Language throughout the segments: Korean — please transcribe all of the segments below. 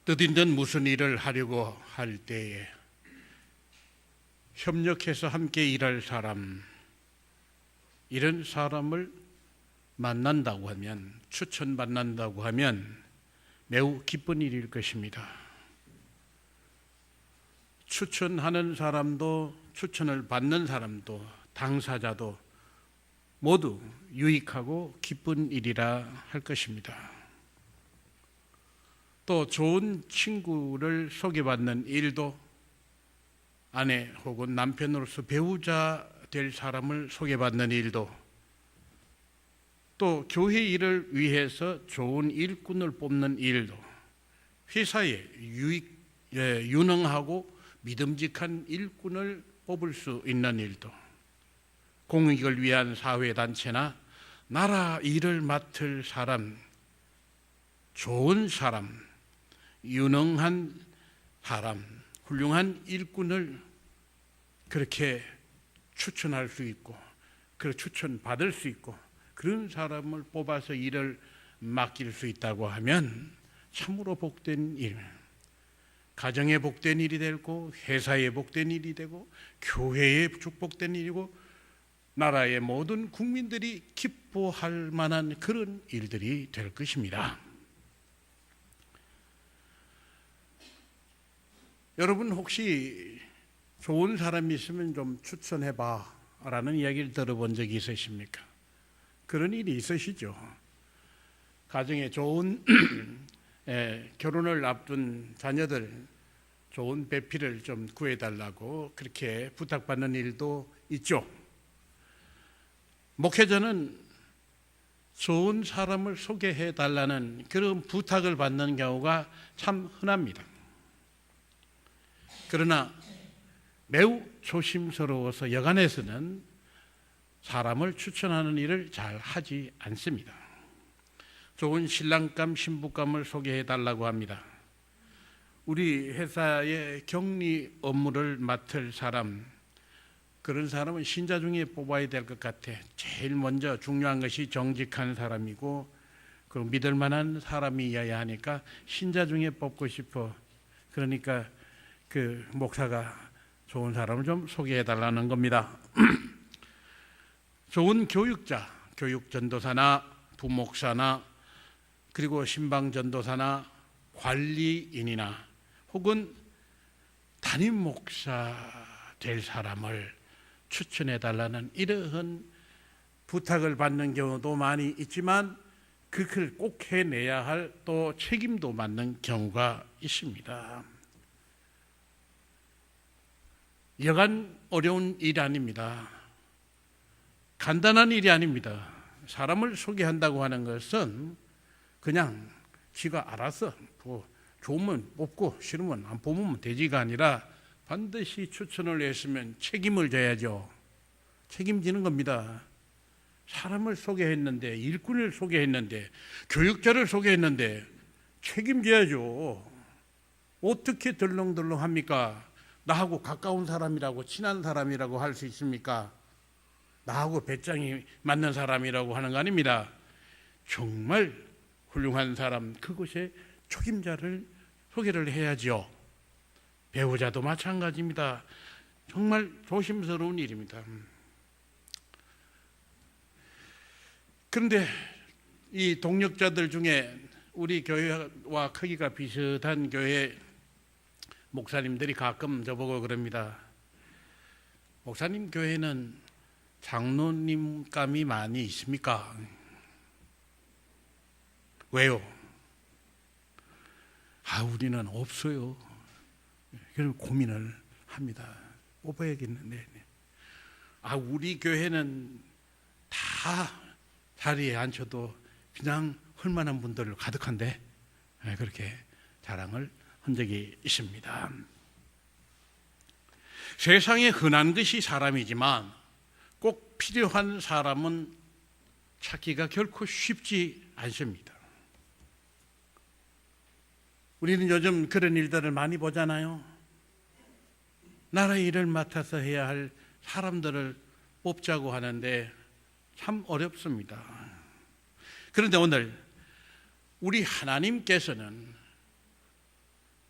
뜻있는 무슨 일을 하려고 할 때에 협력해서 함께 일할 사람, 이런 사람을 만난다고 하면, 추천받는다고 하면 매우 기쁜 일일 것입니다. 추천하는 사람도 추천을 받는 사람도 당사자도 모두 유익하고 기쁜 일이라 할 것입니다. 또 좋은 친구를 소개받는 일도, 아내 혹은 남편으로서 배우자 될 사람을 소개받는 일도, 또 교회 일을 위해서 좋은 일꾼을 뽑는 일도, 회사에 유능하고 믿음직한 일꾼을 뽑을 수 있는 일도, 공익을 위한 사회단체나 나라 일을 맡을 사람, 좋은 사람, 유능한 사람, 훌륭한 일꾼을 그렇게 추천할 수 있고, 그 추천받을 수 있고, 그런 사람을 뽑아서 일을 맡길 수 있다고 하면 참으로 복된 일, 가정에 복된 일이 되고, 회사에 복된 일이 되고, 교회에 축복된 일이고, 나라의 모든 국민들이 기뻐할 만한 그런 일들이 될 것입니다. 여러분 혹시 좋은 사람이 있으면 좀 추천해봐 라는 이야기를 들어본 적이 있으십니까? 그런 일이 있으시죠? 가정에 좋은 결혼을 앞둔 자녀들 좋은 배필을 좀 구해달라고 그렇게 부탁받는 일도 있죠. 목회자는 좋은 사람을 소개해달라는 그런 부탁을 받는 경우가 참 흔합니다. 그러나 매우 조심스러워서 여간에서는 사람을 추천하는 일을 잘 하지 않습니다. 좋은 신랑감, 신부감을 소개해달라고 합니다. 우리 회사의 격리 업무를 맡을 사람, 그런 사람은 신자 중에 뽑아야 될 것 같아. 제일 먼저 중요한 것이 정직한 사람이고, 그리고 믿을 만한 사람이어야 하니까 신자 중에 뽑고 싶어. 그러니까 그 목사가 좋은 사람을 좀 소개해달라는 겁니다. 좋은 교육자, 교육전도사나 부목사나 그리고 신방전도사나 관리인이나 혹은 담임 목사 될 사람을 추천해달라는 이러한 부탁을 받는 경우도 많이 있지만, 그걸 꼭 해내야 할 또 책임도 맡는 경우가 있습니다. 여간 어려운 일이 아닙니다. 간단한 일이 아닙니다. 사람을 소개한다고 하는 것은 그냥 지가 알아서 좋으면 뽑고 싫으면 안 뽑으면 되지가 아니라 반드시 추천을 했으면 책임을 져야죠. 책임지는 겁니다. 사람을 소개했는데, 일꾼을 소개했는데, 교육자를 소개했는데 책임져야죠. 어떻게 덜렁덜렁합니까? 나하고 가까운 사람이라고, 친한 사람이라고 할 수 있습니까? 나하고 배짱이 맞는 사람이라고 하는 거 아닙니다. 정말 훌륭한 사람, 그곳에 책임자를 소개를 해야죠. 배우자도 마찬가지입니다. 정말 조심스러운 일입니다. 그런데 이 동역자들 중에 우리 교회와 크기가 비슷한 교회 목사님들이 가끔 저보고 그럽니다. 목사님 교회는 장로님감이 많이 있습니까? 왜요? 우리는 없어요. 그런 고민을 합니다. 뽑아야겠는데. 우리 교회는 다 자리에 앉혀도 그냥 헐만한 분들 가득한데, 그렇게 자랑을 한 적이 있습니다. 세상에 흔한 것이 사람이지만 꼭 필요한 사람은 찾기가 결코 쉽지 않습니다. 우리는 요즘 그런 일들을 많이 보잖아요. 나라의 일을 맡아서 해야 할 사람들을 뽑자고 하는데 참 어렵습니다. 그런데 오늘 우리 하나님께서는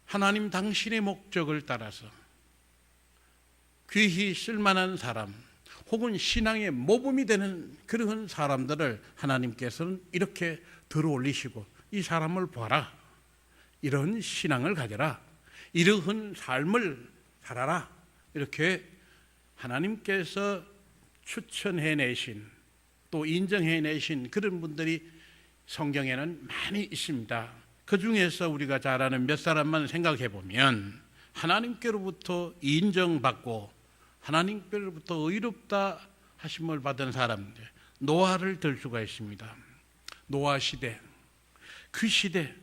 하나님 당신의 목적을 따라서 귀히 쓸만한 사람 혹은 신앙의 모범이 되는 그런 사람들을 하나님께서는 이렇게 들어올리시고 이 사람을 봐라, 이런 신앙을 가져라, 이러한 삶을 살아라, 이렇게 하나님께서 추천해내신 또 인정해내신 그런 분들이 성경에는 많이 있습니다. 그 중에서 우리가 잘 아는 몇 사람만 생각해 보면 하나님께로부터 인정받고 하나님께로부터 의롭다 하심을 받은 사람들, 노아를 들 수가 있습니다. 노아 시대, 그 시대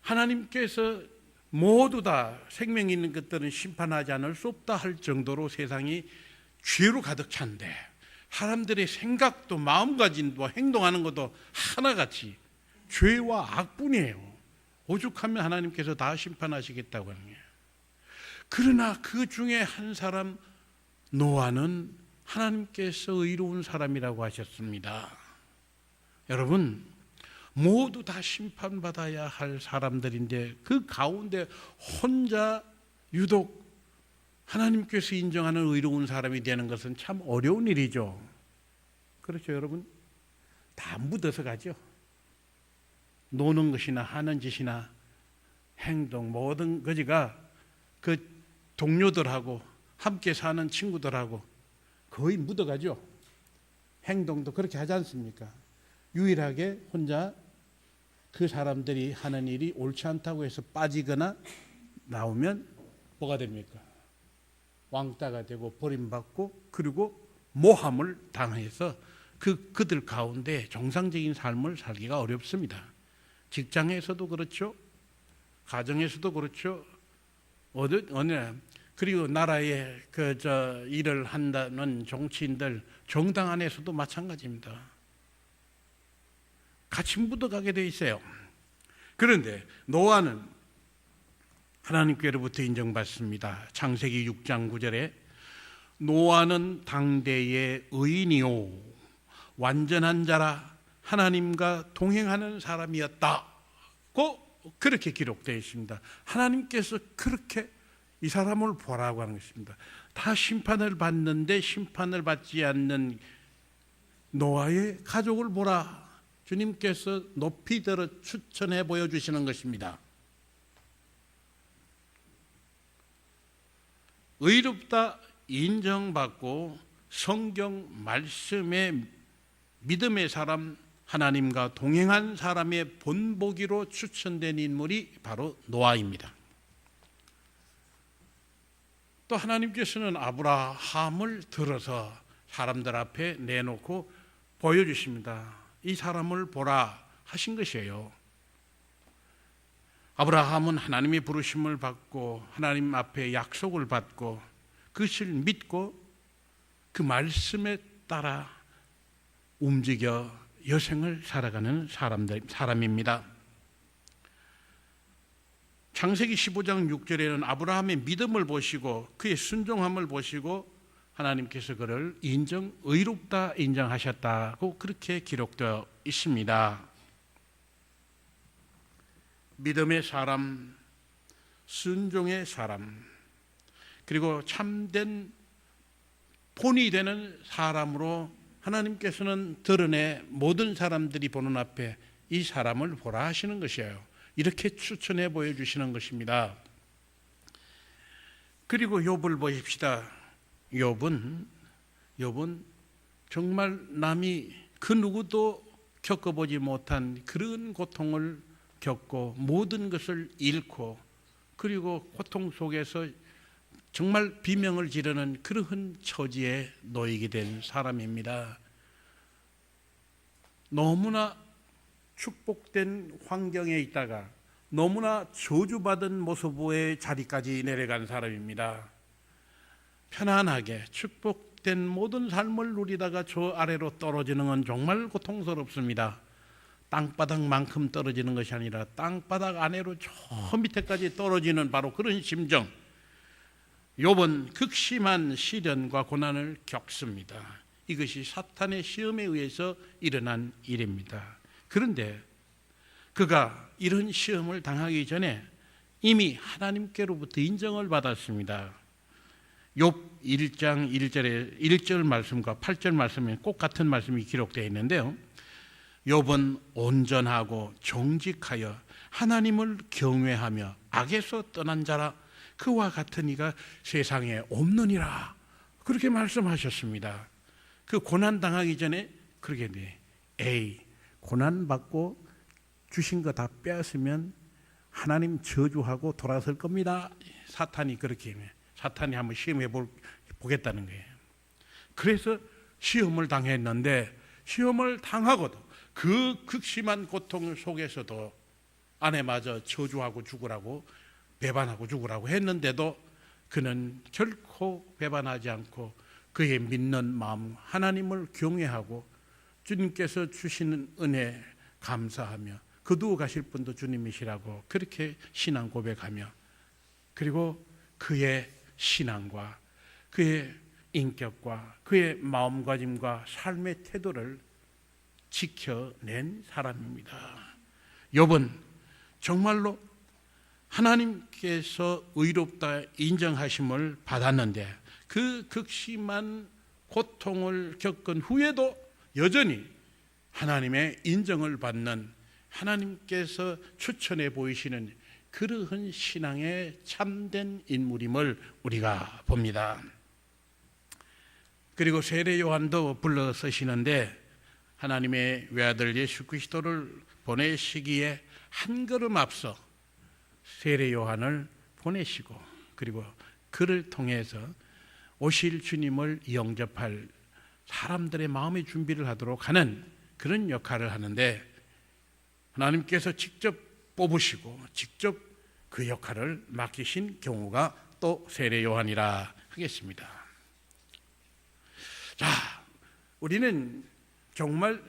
하나님께서 모두 다 생명 있는 것들은 심판하지 않을 수 없다 할 정도로 세상이 죄로 가득 찬데 사람들의 생각도 마음가짐도 행동하는 것도 하나같이 죄와 악뿐이에요. 오죽하면 하나님께서 다 심판하시겠다고 하는 거예요. 그러나 그 중에 한 사람 노아는 하나님께서 의로운 사람이라고 하셨습니다. 여러분, 모두 다 심판받아야 할 사람들인데 그 가운데 혼자 유독 하나님께서 인정하는 의로운 사람이 되는 것은 참 어려운 일이죠. 그렇죠, 여러분? 다 묻어서 가죠. 노는 것이나 하는 짓이나 행동 모든 거지가 그 동료들하고 함께 사는 친구들하고 거의 묻어가죠. 행동도 그렇게 하지 않습니까? 유일하게 혼자 그 사람들이 하는 일이 옳지 않다고 해서 빠지거나 나오면 뭐가 됩니까? 왕따가 되고 버림받고 그리고 모함을 당해서 그들 가운데 정상적인 삶을 살기가 어렵습니다. 직장에서도 그렇죠. 가정에서도 그렇죠. 어느 그리고 나라에 일을 한다는 정치인들 정당 안에서도 마찬가지입니다. 같이 묻어가게 돼 있어요. 그런데 노아는 하나님께로부터 인정받습니다. 창세기 6장 9절에 노아는 당대의 의인이요 완전한 자라 하나님과 동행하는 사람이었다고 그렇게 기록되어 있습니다. 하나님께서 그렇게 이 사람을 보라고 하는 것입니다. 다 심판을 받는데 심판을 받지 않는 노아의 가족을 보라. 주님께서 높이 들어 추천해 보여주시는 것입니다. 의롭다 인정받고 성경 말씀의 믿음의 사람, 하나님과 동행한 사람의 본보기로 추천된 인물이 바로 노아입니다. 또 하나님께서는 아브라함을 들어서 사람들 앞에 내놓고 보여주십니다. 이 사람을 보라 하신 것이에요. 아브라함은 하나님의 부르심을 받고 하나님 앞에 약속을 받고 그것을 믿고 그 말씀에 따라 움직여 여생을 살아가는 사람입니다. 창세기 15장 6절에는 아브라함의 믿음을 보시고 그의 순종함을 보시고 하나님께서 그를 의롭다 인정하셨다고 그렇게 기록되어 있습니다. 믿음의 사람, 순종의 사람, 그리고 참된 본이 되는 사람으로 하나님께서는 드러내 모든 사람들이 보는 앞에 이 사람을 보라 하시는 것이에요. 이렇게 추천해 보여주시는 것입니다. 그리고 욥을 보십시다. 욥은 정말 남이 그 누구도 겪어보지 못한 그런 고통을 겪고 모든 것을 잃고 그리고 고통 속에서 정말 비명을 지르는 그러한 처지에 놓이게 된 사람입니다. 너무나 축복된 환경에 있다가 너무나 저주받은 모습의 자리까지 내려간 사람입니다. 편안하게 축복된 모든 삶을 누리다가 저 아래로 떨어지는 건 정말 고통스럽습니다. 땅바닥만큼 떨어지는 것이 아니라 땅바닥 아래로 저 밑에까지 떨어지는 바로 그런 심정. 욥은 극심한 시련과 고난을 겪습니다. 이것이 사탄의 시험에 의해서 일어난 일입니다. 그런데 그가 이런 시험을 당하기 전에 이미 하나님께로부터 인정을 받았습니다. 욥 1장 1절 말씀과 8절 말씀에 꼭 같은 말씀이 기록되어 있는데요. 욥은 온전하고 정직하여 하나님을 경외하며 악에서 떠난 자라 그와 같은 이가 세상에 없느니라 그렇게 말씀하셨습니다. 그 고난 당하기 전에 그렇게 돼. 고난 받고 주신 거 다 빼앗으면 하나님 저주하고 돌아설 겁니다. 사탄이 그렇게 해. 사탄이 한번 시험해 보겠다는 거예요. 그래서 시험을 당했는데 시험을 당하고도 그 극심한 고통 속에서도 아내마저 저주하고 죽으라고 배반하고 죽으라고 했는데도 그는 결코 배반하지 않고 그의 믿는 마음 하나님을 경외하고 주님께서 주시는 은혜 감사하며 거두어 가실 분도 주님이시라고 그렇게 신앙 고백하며 그리고 그의 신앙과 그의 인격과 그의 마음가짐과 삶의 태도를 지켜낸 사람입니다. 욥은 정말로 하나님께서 의롭다 인정하심을 받았는데 그 극심한 고통을 겪은 후에도 여전히 하나님의 인정을 받는 하나님께서 추천해 보이시는 그러한 신앙의 참된 인물임을 우리가 봅니다. 그리고 세례 요한도 불러 쓰시는데 하나님의 외아들 예수 그리스도를 보내시기에 한 걸음 앞서 세례 요한을 보내시고 그리고 그를 통해서 오실 주님을 영접할 사람들의 마음의 준비를 하도록 하는 그런 역할을 하는데 하나님께서 직접 뽑으시고 직접 그 역할을 맡기신 경우가 또 세례 요한이라 하겠습니다. 자, 우리는 정말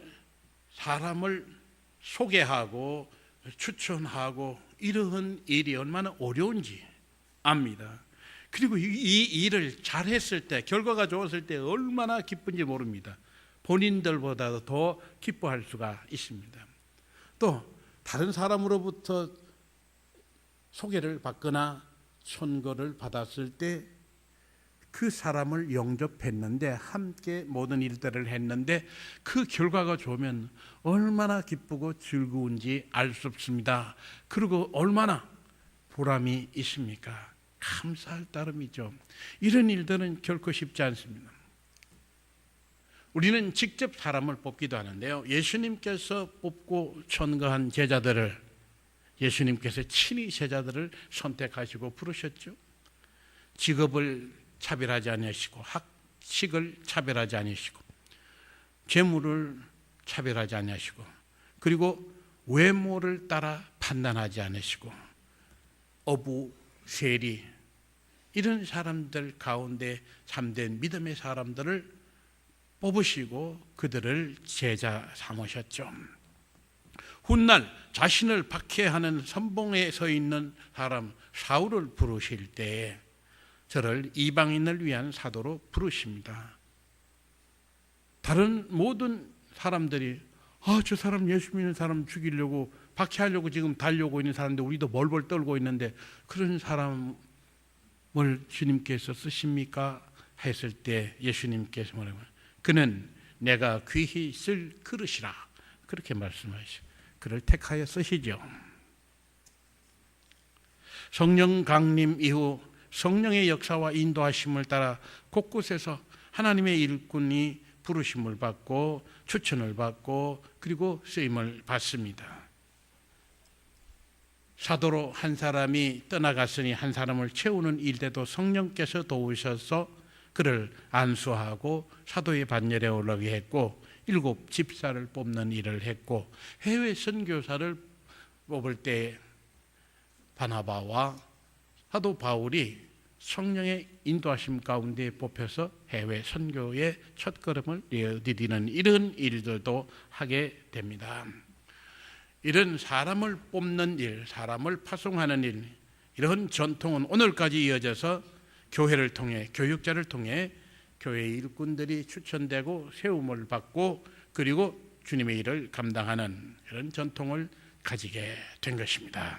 사람을 소개하고 추천하고 이러한 일이 얼마나 어려운지 압니다. 그리고 이 일을 잘했을 때 결과가 좋았을 때 얼마나 기쁜지 모릅니다. 본인들보다도 더 기뻐할 수가 있습니다. 또 다른 사람으로부터 소개를 받거나 선거를 받았을 때 그 사람을 영접했는데 함께 모든 일들을 했는데 그 결과가 좋으면 얼마나 기쁘고 즐거운지 알 수 없습니다. 그리고 얼마나 보람이 있습니까? 감사할 따름이죠. 이런 일들은 결코 쉽지 않습니다. 우리는 직접 사람을 뽑기도 하는데요. 예수님께서 뽑고 천거한 제자들을 예수님께서 친히 제자들을 선택하시고 부르셨죠. 직업을 차별하지 아니하시고 학식을 차별하지 아니하시고 재물을 차별하지 아니하시고 그리고 외모를 따라 판단하지 않으시고 어부, 세리 이런 사람들 가운데 참된 믿음의 사람들을 뽑으시고 그들을 제자 삼으셨죠. 훗날 자신을 박해하는 선봉에 서 있는 사람 사울을 부르실 때에 저를 이방인을 위한 사도로 부르십니다. 다른 모든 사람들이 저 사람 예수 믿는 사람 죽이려고 박해하려고 지금 달려오고 있는 사람인데 우리도 벌벌 떨고 있는데 그런 사람을 주님께서 쓰십니까? 했을 때 예수님께서 뭐라고 그는 내가 귀히 쓸 그릇이라 그렇게 말씀하시고 그를 택하여 쓰시죠. 성령 강림 이후 성령의 역사와 인도하심을 따라 곳곳에서 하나님의 일꾼이 부르심을 받고 추천을 받고 그리고 쓰임을 받습니다. 사도로 한 사람이 떠나갔으니 한 사람을 채우는 일대도 성령께서 도우셔서 그를 안수하고 사도의 반열에 올라가게 했고 7 집사를 뽑는 일을 했고 해외 선교사를 뽑을 때 바나바와 사도 바울이 성령의 인도하심 가운데 뽑혀서 해외 선교의 첫걸음을 내디디는 이런 일들도 하게 됩니다. 이런 사람을 뽑는 일, 사람을 파송하는 일, 이런 전통은 오늘까지 이어져서 교회를 통해 교육자를 통해 교회 일꾼들이 추천되고 세움을 받고 그리고 주님의 일을 감당하는 이런 전통을 가지게 된 것입니다.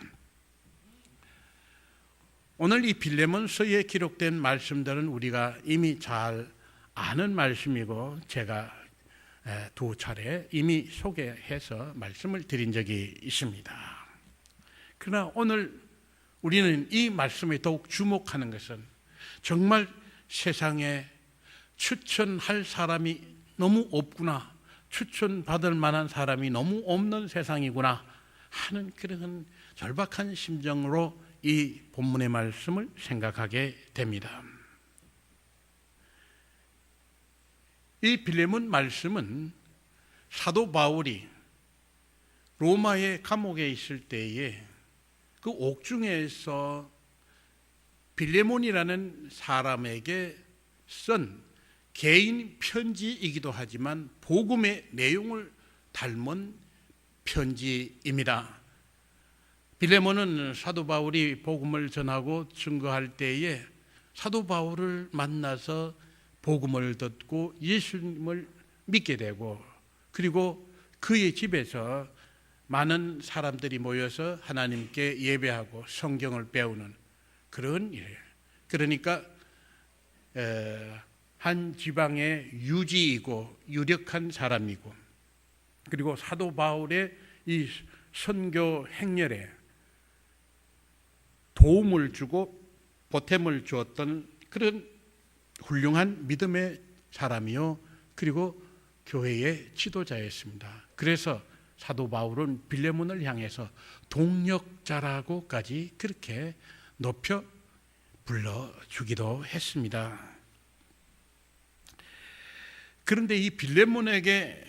오늘 이 빌레몬서에 기록된 말씀들은 우리가 이미 잘 아는 말씀이고 제가 두 차례 이미 소개해서 말씀을 드린 적이 있습니다. 그러나 오늘 우리는 이 말씀에 더욱 주목하는 것은 정말 세상에 추천할 사람이 너무 없구나, 추천받을 만한 사람이 너무 없는 세상이구나 하는 그런 절박한 심정으로 이 본문의 말씀을 생각하게 됩니다. 이 빌레몬 말씀은 사도 바울이 로마의 감옥에 있을 때에 그 옥중에서 빌레몬이라는 사람에게 쓴 개인 편지이기도 하지만 복음의 내용을 닮은 편지입니다. 빌레몬은 사도 바울이 복음을 전하고 증거할 때에 사도 바울을 만나서 복음을 듣고 예수님을 믿게 되고, 그리고 그의 집에서 많은 사람들이 모여서 하나님께 예배하고 성경을 배우는 그런 일. 그러니까 한 지방의 유지이고 유력한 사람이고, 그리고 사도 바울의 이 선교 행렬에 도움을 주고 보탬을 주었던 그런 훌륭한 믿음의 사람이요, 그리고 교회의 지도자였습니다. 그래서 사도 바울은 빌레몬을 향해서 동력자라고까지 그렇게 높여 불러주기도 했습니다. 그런데 이 빌레몬에게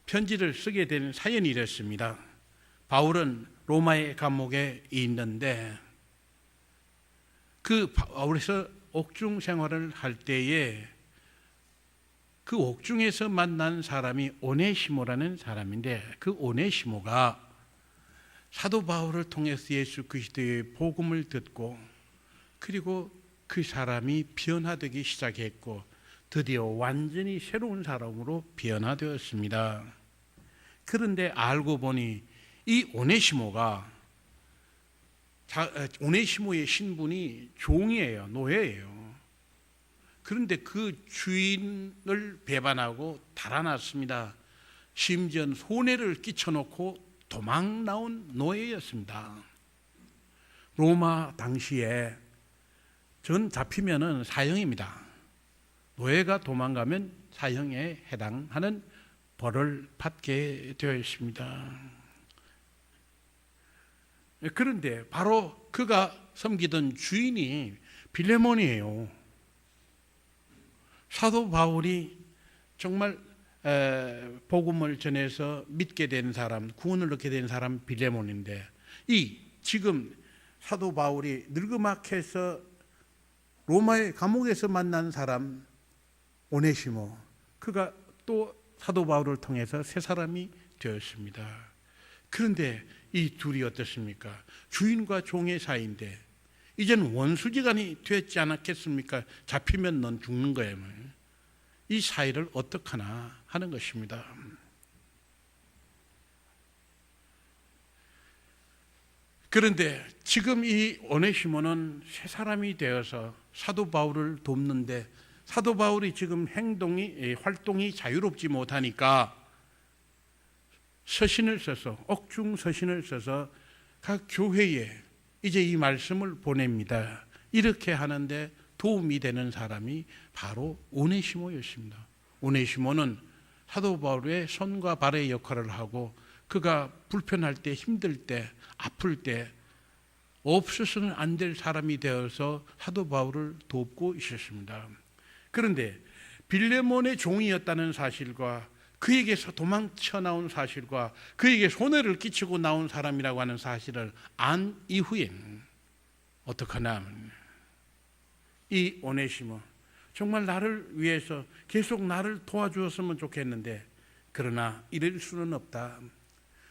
편지를 쓰게 된 사연이 이렇습니다. 바울은 로마의 감옥에 있는데 그 바울에서 옥중 생활을 할 때에 그 옥중에서 만난 사람이 오네시모라는 사람인데, 그 오네시모가 사도 바울을 통해서 예수 그리스도의 복음을 듣고, 그리고 그 사람이 변화되기 시작했고 드디어 완전히 새로운 사람으로 변화되었습니다. 그런데 알고 보니 이 오네시모의 신분이 종이에요, 노예예요. 그런데 그 주인을 배반하고 달아났습니다. 심지어 손해를 끼쳐놓고 도망 나온 노예였습니다. 로마 당시에 전 잡히면은 사형입니다. 노예가 도망가면 사형에 해당하는 벌을 받게 되어 있습니다. 그런데 바로 그가 섬기던 주인이 빌레몬이에요. 사도 바울이 정말 복음을 전해서 믿게 된 사람, 구원을 얻게 된 사람 빌레몬인데, 이 지금 사도 바울이 느그마케에서 로마의 감옥에서 만난 사람 오네시모, 그가 또 사도 바울을 통해서 새 사람이 되었습니다. 그런데 이 둘이 어떻습니까? 주인과 종의 사이인데 이제는 원수지간이 됐지 않았겠습니까? 잡히면 넌 죽는 거예요. 이 사이를 어떡하나 하는 것입니다. 그런데 지금 이 오네시모는 새 사람이 되어서 사도 바울을 돕는데, 사도 바울이 지금 활동이 자유롭지 못하니까 서신을 써서, 옥중 서신을 써서 각 교회에 이제 이 말씀을 보냅니다. 이렇게 하는데 도움이 되는 사람이 바로 오네시모였습니다. 오네시모는 사도 바울의 손과 발의 역할을 하고, 그가 불편할 때, 힘들 때, 아플 때 없어서는 안 될 사람이 되어서 사도 바울을 돕고 있었습니다. 그런데 빌레몬의 종이었다는 사실과 그에게서 도망쳐 나온 사실과 그에게 손해를 끼치고 나온 사람이라고 하는 사실을 안 이후엔 어떡하나, 이 오네시모 정말 나를 위해서 계속 나를 도와주었으면 좋겠는데, 그러나 이럴 수는 없다.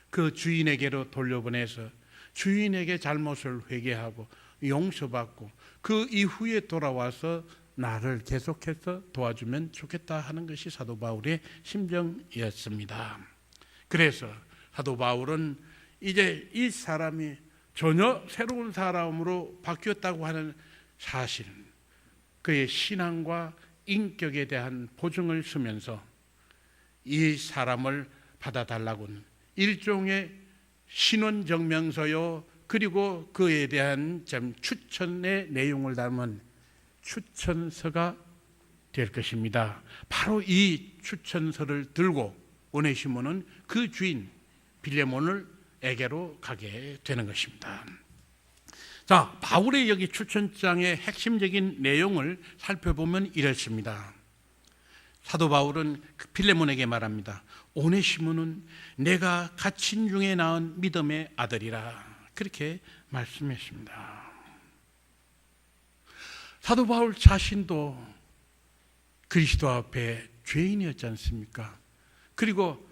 그 주인에게로 돌려보내서 주인에게 잘못을 회개하고 용서받고 그 이후에 돌아와서 나를 계속해서 도와주면 좋겠다 하는 것이 사도 바울의 심정이었습니다. 그래서 사도 바울은 이제 이 사람이 전혀 새로운 사람으로 바뀌었다고 하는 사실, 그의 신앙과 인격에 대한 보증을 쓰면서 이 사람을 받아달라고는 일종의 신원증명서요, 그리고 그에 대한 추천의 내용을 담은 추천서가 될 것입니다. 바로 이 추천서를 들고 오네시모는 그 주인 빌레몬에게로 가게 되는 것입니다. 자, 바울의 여기 추천장의 핵심적인 내용을 살펴보면 이렇습니다. 사도 바울은 빌레몬에게 말합니다. 오네시모는 내가 갇힌 중에 낳은 믿음의 아들이라, 그렇게 말씀했습니다. 사도 바울 자신도 그리스도 앞에 죄인이었지 않습니까? 그리고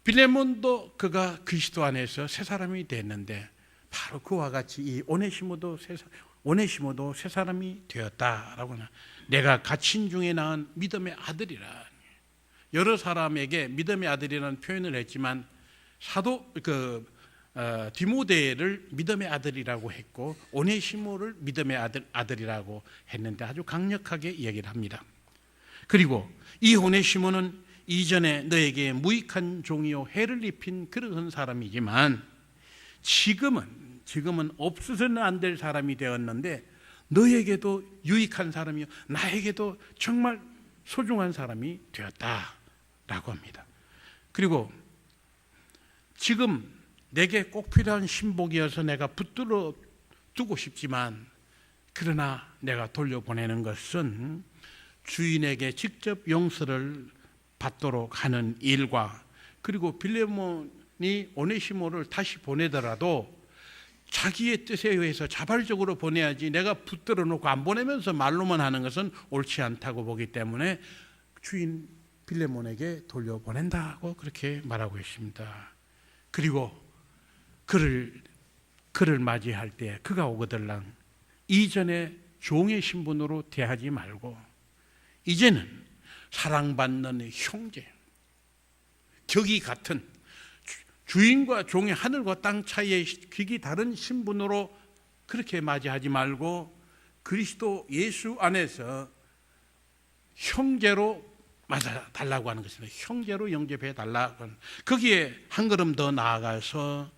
빌레몬도 그가 그리스도 안에서 새 사람이 됐는데 바로 그와 같이 이 오네시모도 새 사람이 되었다라고 하나, 내가 갇힌 중에 낳은 믿음의 아들이라. 여러 사람에게 믿음의 아들이라는 표현을 했지만 사도 디모데를 믿음의 아들이라고 했고 오네시모를 믿음의 아들이라고 했는데 아주 강력하게 이야기를 합니다. 그리고 이 오네시모는 이전에 너에게 무익한 종이요 해를 입힌 그런 사람이지만 지금은 없어서는 안 될 사람이 되었는데 너에게도 유익한 사람이요 나에게도 정말 소중한 사람이 되었다라고 합니다. 그리고 지금 내게 꼭 필요한 신복이어서 내가 붙들어 두고 싶지만 그러나 내가 돌려보내는 것은 주인에게 직접 용서를 받도록 하는 일과, 그리고 빌레몬이 오네시모를 다시 보내더라도 자기의 뜻에 의해서 자발적으로 보내야지 내가 붙들어 놓고 안 보내면서 말로만 하는 것은 옳지 않다고 보기 때문에 주인 빌레몬에게 돌려보낸다고 그렇게 말하고 있습니다. 그리고 그를 맞이할 때 그가 오거들랑 이전에 종의 신분으로 대하지 말고 이제는 사랑받는 형제, 격이 같은 주인과 종의 하늘과 땅 차이의 극이 다른 신분으로 그렇게 맞이하지 말고 그리스도 예수 안에서 형제로 맞아달라고 하는 것입니다. 형제로 영접해 달라고 하는, 거기에 한 걸음 더 나아가서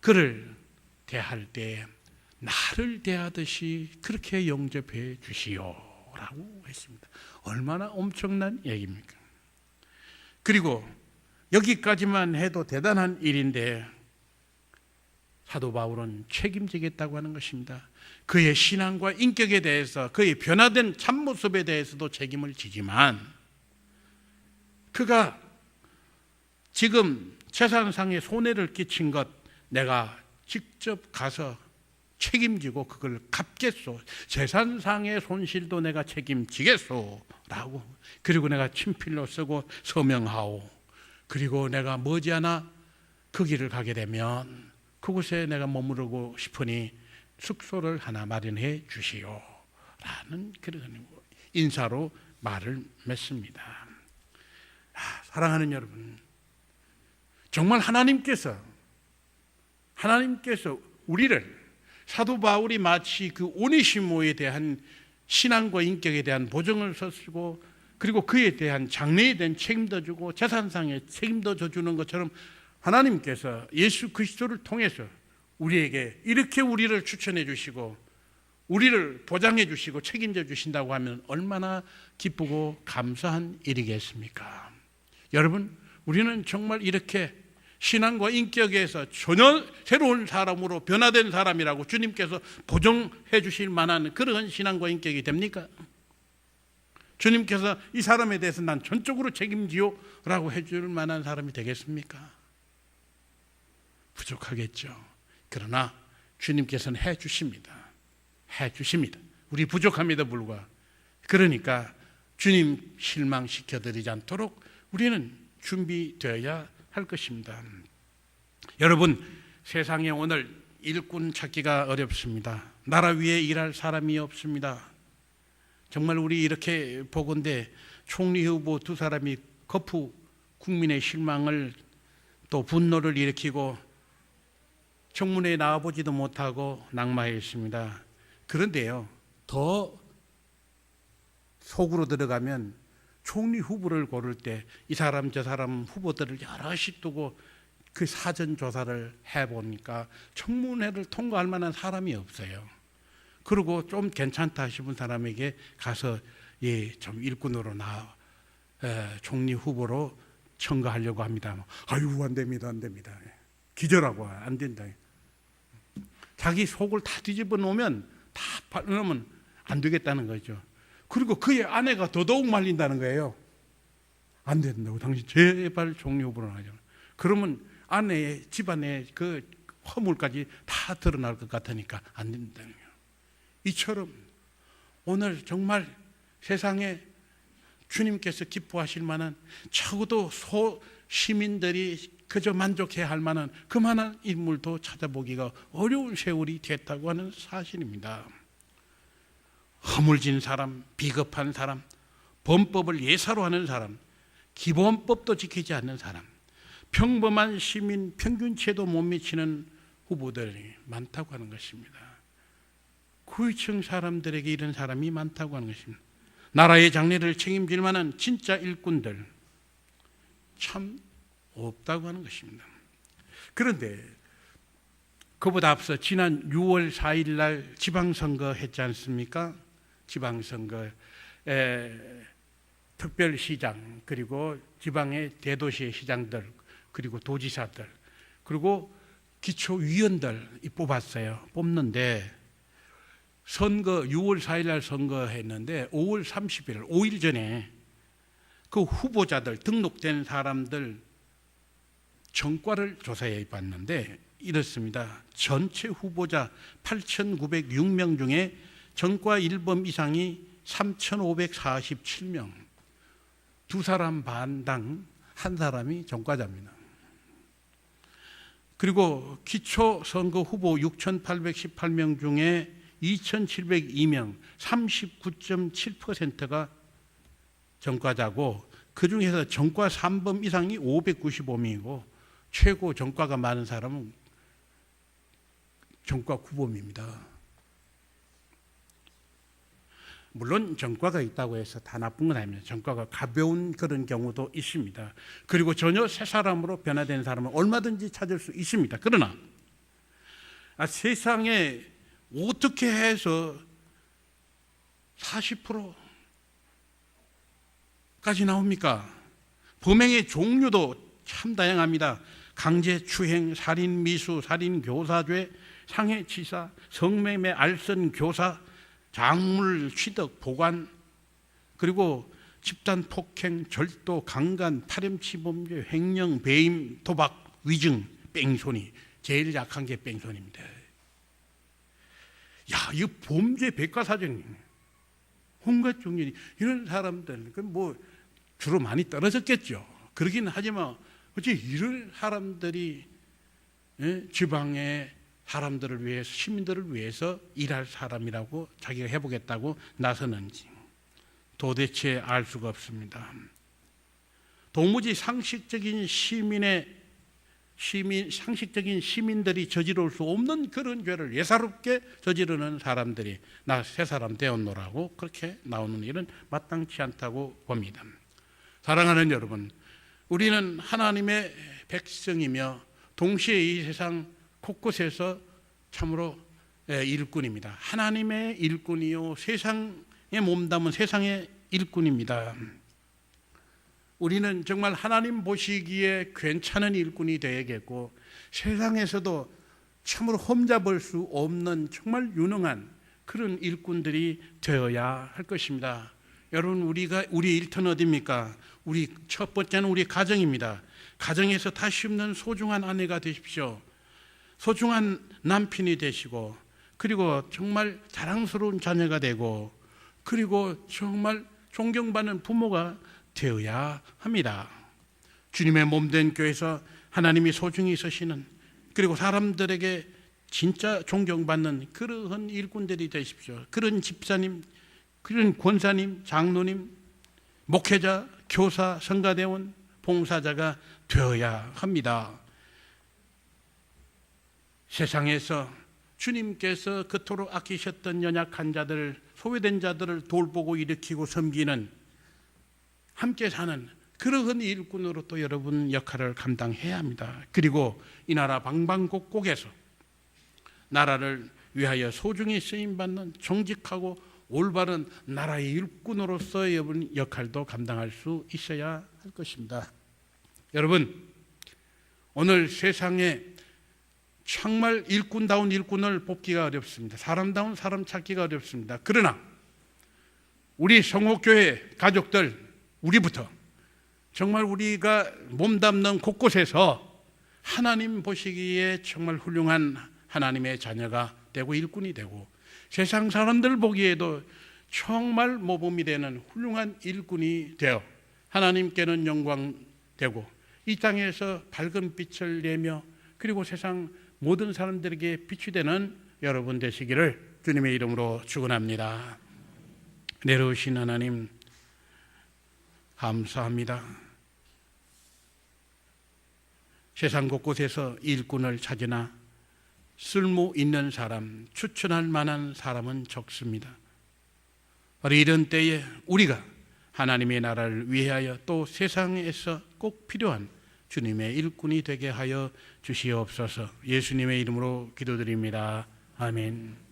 그를 대할 때 나를 대하듯이 그렇게 영접해 주시오라고 했습니다. 얼마나 엄청난 얘기입니까? 그리고 여기까지만 해도 대단한 일인데 사도 바울은 책임지겠다고 하는 것입니다. 그의 신앙과 인격에 대해서, 그의 변화된 참모습에 대해서도 책임을 지지만 그가 지금 재산상의 손해를 끼친 것 내가 직접 가서 책임지고 그걸 갚겠소. 재산상의 손실도 내가 책임지겠소 라고, 그리고 내가 친필로 쓰고 서명하오. 그리고 내가 머지않아 그 길을 가게 되면 그곳에 내가 머무르고 싶으니 숙소를 하나 마련해 주시오 라는 그런 인사로 말을 맺습니다. 사랑하는 여러분, 정말 하나님께서 우리를, 사도 바울이 마치 그 오네시모에 대한 신앙과 인격에 대한 보증을 서시고 그리고 그에 대한 장래에 대한 책임도 주고 재산상의 책임도 져주는 것처럼 하나님께서 예수 그리스도를 통해서 우리에게 이렇게 우리를 추천해 주시고 우리를 보장해 주시고 책임져 주신다고 하면 얼마나 기쁘고 감사한 일이겠습니까? 여러분, 우리는 정말 이렇게 신앙과 인격에서 전혀 새로운 사람으로 변화된 사람이라고 주님께서 보정해 주실 만한 그런 신앙과 인격이 됩니까? 주님께서 이 사람에 대해서 난 전적으로 책임지요 라고 해줄 만한 사람이 되겠습니까? 부족하겠죠. 그러나 주님께서는 해주십니다. 우리 부족합니다 불과. 그러니까 주님 실망시켜드리지 않도록 우리는 준비되어야 할 것입니다. 여러분, 세상에 오늘 일꾼 찾기가 어렵습니다. 나라 위에 일할 사람이 없습니다. 정말 우리 이렇게 보건대 총리 후보 두 사람이 거푸 국민의 실망을 또 분노를 일으키고 청문회에 나와보지도 못하고 낙마했습니다. 그런데요, 더 속으로 들어가면 총리 후보를 고를 때 이 사람 저 사람 후보들을 여럿이 두고 그 사전 조사를 해보니까 청문회를 통과할 만한 사람이 없어요. 그리고 좀 괜찮다 싶은 사람에게 가서 좀 일꾼으로 총리 후보로 청구하려고 합니다. 아유, 안 됩니다, 안 됩니다. 기절하고 안 된다. 자기 속을 다 뒤집어 놓으면 다 넣으면 안 되겠다는 거죠. 그리고 그의 아내가 더더욱 말린다는 거예요. 안 된다고. 당신 제발 총리 후보로 하죠. 그러면 아내의 집안의 그 허물까지 다 드러날 것 같으니까 안 된다는 거예요. 이처럼 오늘 정말 세상에 주님께서 기뻐하실 만한, 적어도 시민들이 그저 만족해야 할 만한 그만한 인물도 찾아보기가 어려운 세월이 됐다고 하는 사실입니다. 허물진 사람, 비겁한 사람, 범법을 예사로 하는 사람, 기본법도 지키지 않는 사람, 평범한 시민 평균치에도 못 미치는 후보들이 많다고 하는 것입니다. 고위층 사람들에게 이런 사람이 많다고 하는 것입니다. 나라의 장래를 책임질 만한 진짜 일꾼들 참 없다고 하는 것입니다. 그런데 그보다 앞서 지난 6월 4일 날 지방선거 했지 않습니까? 지방선거 특별시장, 그리고 지방의 대도시의 시장들, 그리고 도지사들, 그리고 기초위원들 뽑았어요. 뽑는데 선거 6월 4일 날 선거했는데 5월 30일 5일 전에 그 후보자들, 등록된 사람들 전과를 조사해 봤는데 이렇습니다. 전체 후보자 8,906명 중에 전과 1범 이상이 3,547명, 두 사람 반당 한 사람이 전과자입니다. 그리고 기초선거 후보 6,818명 중에 2,702명, 39.7%가 전과자고, 그 중에서 전과 3범 이상이 595명이고 최고 전과가 많은 사람은 전과 9범입니다. 물론 전과가 있다고 해서 다 나쁜 건 아닙니다. 전과가 가벼운 그런 경우도 있습니다. 그리고 전혀 새 사람으로 변화된 사람은 얼마든지 찾을 수 있습니다. 그러나 세상에 어떻게 해서 40%까지 나옵니까? 범행의 종류도 참 다양합니다. 강제추행, 살인미수, 살인교사죄, 상해치사, 성매매, 알선교사, 작물 취득, 보관, 그리고 집단폭행, 절도, 강간, 파렴치범죄, 횡령, 배임, 도박, 위증, 뺑소니. 제일 약한 게 뺑소니입니다. 야, 이거 범죄 백과사전이네. 온갖 종류, 이런 사람들, 주로 많이 떨어졌겠죠. 그러긴 하지만, 어째 이런 사람들이 지방의 사람들을 위해서, 시민들을 위해서 일할 사람이라고 자기가 해보겠다고 나서는지 도대체 알 수가 없습니다. 도무지 상식적인 시민들이 저지를 수 없는 그런 죄를 예사롭게 저지르는 사람들이 나 새 사람 되었노라고 그렇게 나오는 일은 마땅치 않다고 봅니다. 사랑하는 여러분, 우리는 하나님의 백성이며 동시에 이 세상 곳곳에서 참으로 일꾼입니다. 하나님의 일꾼이요, 세상에 몸담은 세상의 일꾼입니다. 우리는 정말 하나님 보시기에 괜찮은 일꾼이 되어야겠고, 세상에서도 참으로 험잡을 수 없는 정말 유능한 그런 일꾼들이 되어야 할 것입니다. 여러분, 우리 일터는 어디입니까? 첫 번째는 우리 가정입니다. 가정에서 다시 없는 소중한 아내가 되십시오. 소중한 남편이 되시고, 그리고 정말 자랑스러운 자녀가 되고, 그리고 정말 존경받는 부모가 되어야 합니다. 주님의 몸된 교회에서 하나님이 소중히 서시는, 그리고 사람들에게 진짜 존경받는 그러한 일꾼들이 되십시오. 그런 집사님, 그런 권사님, 장로님, 목회자, 교사, 성가대원, 봉사자가 되어야 합니다. 세상에서 주님께서 그토록 아끼셨던 연약한 자들, 소외된 자들을 돌보고 일으키고 섬기는, 함께 사는 그러한 일꾼으로 또 여러분 역할을 감당해야 합니다. 그리고 이 나라 방방곡곡에서 나라를 위하여 소중히 쓰임받는 정직하고 올바른 나라의 일꾼으로서 여러분 역할도 감당할 수 있어야 할 것입니다. 여러분, 오늘 세상에 정말 일꾼다운 일꾼을 뽑기가 어렵습니다. 사람다운 사람 찾기가 어렵습니다. 그러나 우리 성호교회 가족들, 우리부터 정말 우리가 몸담는 곳곳에서 하나님 보시기에 정말 훌륭한 하나님의 자녀가 되고 일꾼이 되고 세상 사람들 보기에도 정말 모범이 되는 훌륭한 일꾼이 되어 하나님께는 영광되고 이 땅에서 밝은 빛을 내며 그리고 세상 모든 사람들에게 빛이 되는 여러분 되시기를 주님의 이름으로 축원합니다. 내려오신 하나님 감사합니다. 세상 곳곳에서 일꾼을 찾으나 쓸모 있는 사람, 추천할 만한 사람은 적습니다. 바로 이런 때에 우리가 하나님의 나라를 위하여 또 세상에서 꼭 필요한 주님의 일꾼이 되게 하여 주시옵소서. 예수님의 이름으로 기도드립니다. 아멘.